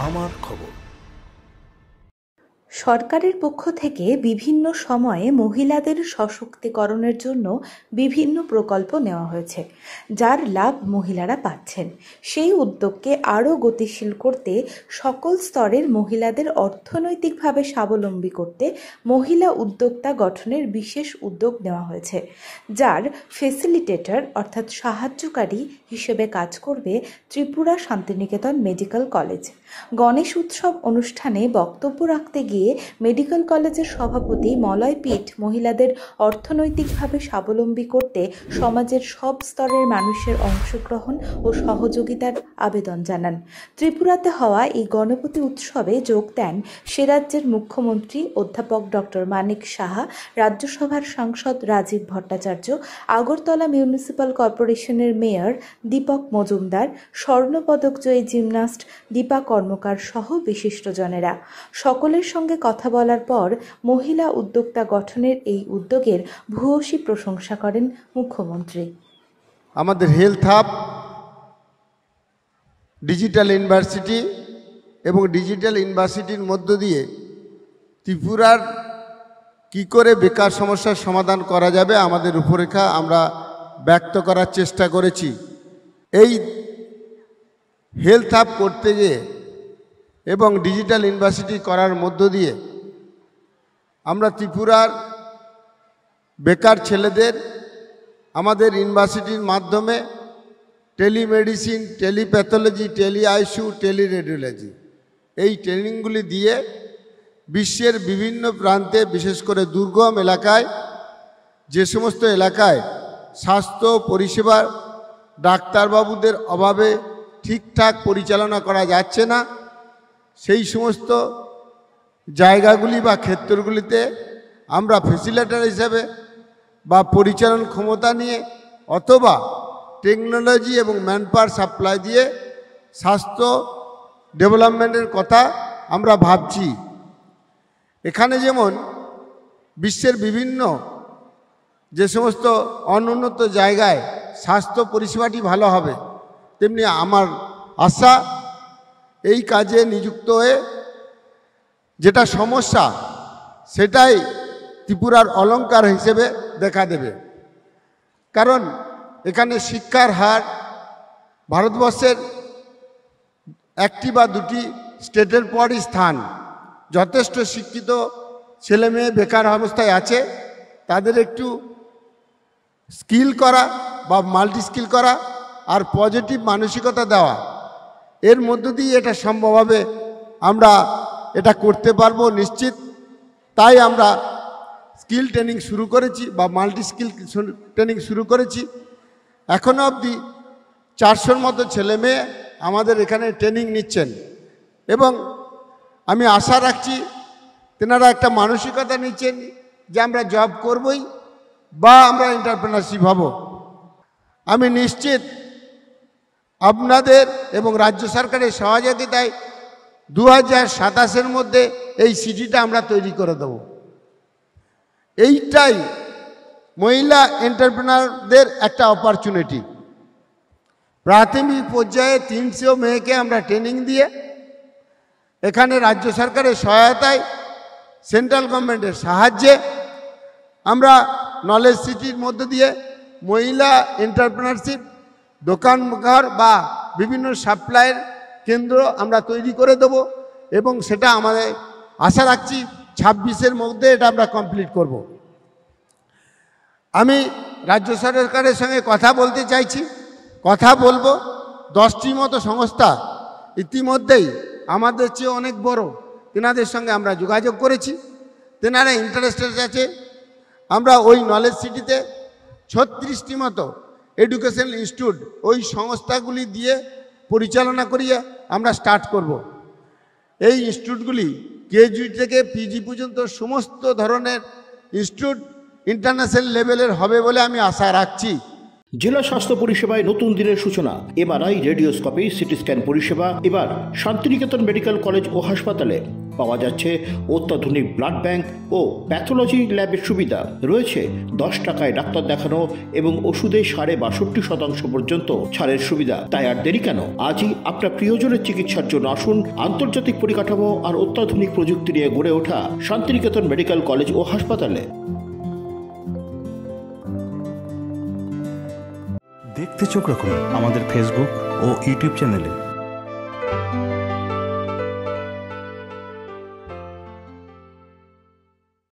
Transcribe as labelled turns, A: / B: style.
A: আমার খবর।
B: সরকারের পক্ষ থেকে বিভিন্ন সময়ে মহিলাদের সশক্তিকরণের জন্য বিভিন্ন প্রকল্প নেওয়া হয়েছে, যার লাভ মহিলারা পাচ্ছেন। সেই উদ্যোগকে আরও গতিশীল করতে সকল স্তরের মহিলাদের অর্থনৈতিকভাবে স্বাবলম্বী করতে মহিলা উদ্যোক্তা গঠনের বিশেষ উদ্যোগ নেওয়া হয়েছে, যার ফেসিলিটেটর অর্থাৎ সাহায্যকারী হিসেবে কাজ করবে ত্রিপুরা শান্তিনিকেতন মেডিকেল কলেজ। গণেশ উৎসব অনুষ্ঠানে বক্তব্য রাখতে গিয়ে মেডিকেল কলেজের সভাপতি মলয় পিঠ মহিলাদের অর্থনৈতিকভাবে স্বাবলম্বী করতে সমাজের সব স্তরের মানুষের অংশগ্রহণ ও সহযোগিতার আবেদন জানান। ত্রিপুরাতে হওয়া এই গণপতি উৎসবে যোগ দেন সে রাজ্যের মুখ্যমন্ত্রী অধ্যাপক ডক্টর মানিক সাহা, রাজ্যসভার সাংসদ রাজীব ভট্টাচার্য, আগরতলা মিউনিসিপ্যাল কর্পোরেশনের মেয়র দীপক মজুমদার, স্বর্ণপদকজয়ী জিমন্যাস্ট দীপা কর্মকার সহ বিশিষ্টজনেরা। সকলের সঙ্গে কথা বলার পর মহিলা উদ্যোক্তা গঠনের এই উদ্যোগের ভূয়সী প্রশংসা করেন মুখ্যমন্ত্রী।
C: আমাদের হেলথ হাব, ডিজিটাল ইউনিভার্সিটি এবং ডিজিটাল ইউনিভার্সিটির মধ্য দিয়ে ত্রিপুরার কি করে বেকার সমস্যার সমাধান করা যাবে আমাদের রূপরেখা আমরা ব্যক্ত করার চেষ্টা করেছি। এই হেলথ হাব করতে গিয়ে এবং ডিজিটাল ইউনিভার্সিটি করার মধ্য দিয়ে আমরা ত্রিপুরার বেকার ছেলেদের আমাদের ইউনিভার্সিটির মাধ্যমে টেলিমেডিসিন, টেলিপ্যাথোলজি, টেলিআইসিইউ, টেলিরেডিওলজি এই ট্রেনিংগুলি দিয়ে বিশ্বের বিভিন্ন প্রান্তে, বিশেষ করে দুর্গম এলাকায়, যে সমস্ত এলাকায় স্বাস্থ্য পরিষেবা ডাক্তারবাবুদের অভাবে ঠিকঠাক পরিচালনা করা যাচ্ছে না, সেই সমস্ত জায়গাগুলি বা ক্ষেত্রগুলিতে আমরা ফেসিলিটেটর হিসেবে বা পরিচালন ক্ষমতা নিয়ে অথবা টেকনোলজি এবং ম্যানপাওয়ার সাপ্লাই দিয়ে স্বাস্থ্য ডেভেলপমেন্টের কথা আমরা ভাবছি। এখানে যেমন বিশ্বের বিভিন্ন যে সমস্ত অনুন্নত জায়গায় স্বাস্থ্য পরিষেবাটি ভালো হবে, তেমনি আমার আশা এই কাজে নিযুক্ত হয়ে যেটা সমস্যা সেটাই ত্রিপুরার অলংকার হিসেবে দেখা দেবে। কারণ এখানে শিক্ষার হার ভারতবর্ষের একটি বা দুটি স্টেটের পরই স্থান। যথেষ্ট শিক্ষিত ছেলে মেয়ে বেকার অবস্থায় আছে, তাদের একটু স্কিল করা বা মাল্টি স্কিল করা আর পজিটিভ মানসিকতা দেওয়া, এর মধ্য দিয়ে এটা সম্ভব হবে। আমরা এটা করতে পারবো নিশ্চিত। তাই আমরা স্কিল ট্রেনিং শুরু করেছি বা মাল্টি স্কিল ট্রেনিং শুরু করেছি। এখনও অবধি 400-র মতো ছেলে মেয়ে আমাদের এখানে ট্রেনিং নিচ্ছেন এবং আমি আশা রাখছি তেনারা একটা মানসিকতা নিচ্ছেন যে আমরা জব করবই বা আমরা এন্টারপ্রেনারশিপ হব। আমি নিশ্চিত আপনাদের এবং রাজ্য সরকারের সহযোগিতায় 2027-এর মধ্যে এই সিটিটা আমরা তৈরি করে দেব। এইটাই মহিলা এন্টারপ্রেনারদের একটা অপরচুনিটি। প্রাথমিক পর্যায়ে 300 মেয়েকে আমরা ট্রেনিং দিয়ে এখানে রাজ্য সরকারের সহায়তায়, সেন্ট্রাল গভর্নমেন্টের সাহায্যে আমরা নলেজ সিটির মধ্য দিয়ে মহিলা এন্টারপ্রেনারশিপ দোকানঘর বা বিভিন্ন সাপ্লাইয়ের কেন্দ্র আমরা তৈরি করে দেব এবং সেটা আমাদের আশা রাখছি 26-এর মধ্যে এটা আমরা কমপ্লিট করব। আমি রাজ্য সরকারের সঙ্গে কথা বলতে চাইছি, কথা বলবো। 10টি মতো সংস্থা ইতিমধ্যেই আমাদের চেয়ে অনেক বড়, তেনাদের সঙ্গে আমরা যোগাযোগ করেছি, তেনারা ইন্টারেস্টেড আছে। আমরা ওই নলেজ সিটিতে 36টি মতো এডুকেশনাল ইনস্টিটিউট ওই সংস্থাগুলি দিয়ে পরিচালনা করিয়ে আমরা স্টার্ট করব। এই ইনস্টিটিউটগুলি কেজি থেকে পিজি পর্যন্ত সমস্ত ধরনের ইনস্টিটিউট ইন্টারন্যাশনাল লেভেলের হবে বলে আমি আশা রাখছি।
D: জেলা স্বাস্থ্য পরিষেবায় নতুন দিনের সূচনা। এমআরআই, রেডিওস্কোপি, সিটি স্ক্যান পরিষেবা এবার শান্তিনিকেতন মেডিকেল কলেজ ও হাসপাতালে। পাওয়া যাচ্ছে অত্যাধুনিক ব্লাড ব্যাংক ও প্যাথোলজি ল্যাবের সুবিধা। রয়েছে 10 টাকায় ডাক্তার দেখানো এবং ওষুধে 62.5% পর্যন্ত ছাড়ের সুবিধা। তাই আর দেরি কেন, আজই আপনার প্রিয়জনের চিকিৎসার জন্য আসুন আন্তর্জাতিক পরিকাঠামো আর অত্যাধুনিক প্রযুক্তি নিয়ে গড়ে ওঠা শান্তিনিকেতন মেডিকেল কলেজ ও হাসপাতালে।
A: দেখতে চোখ রাখুন আমাদের ফেসবুক ও ইউটিউব চ্যানেলে।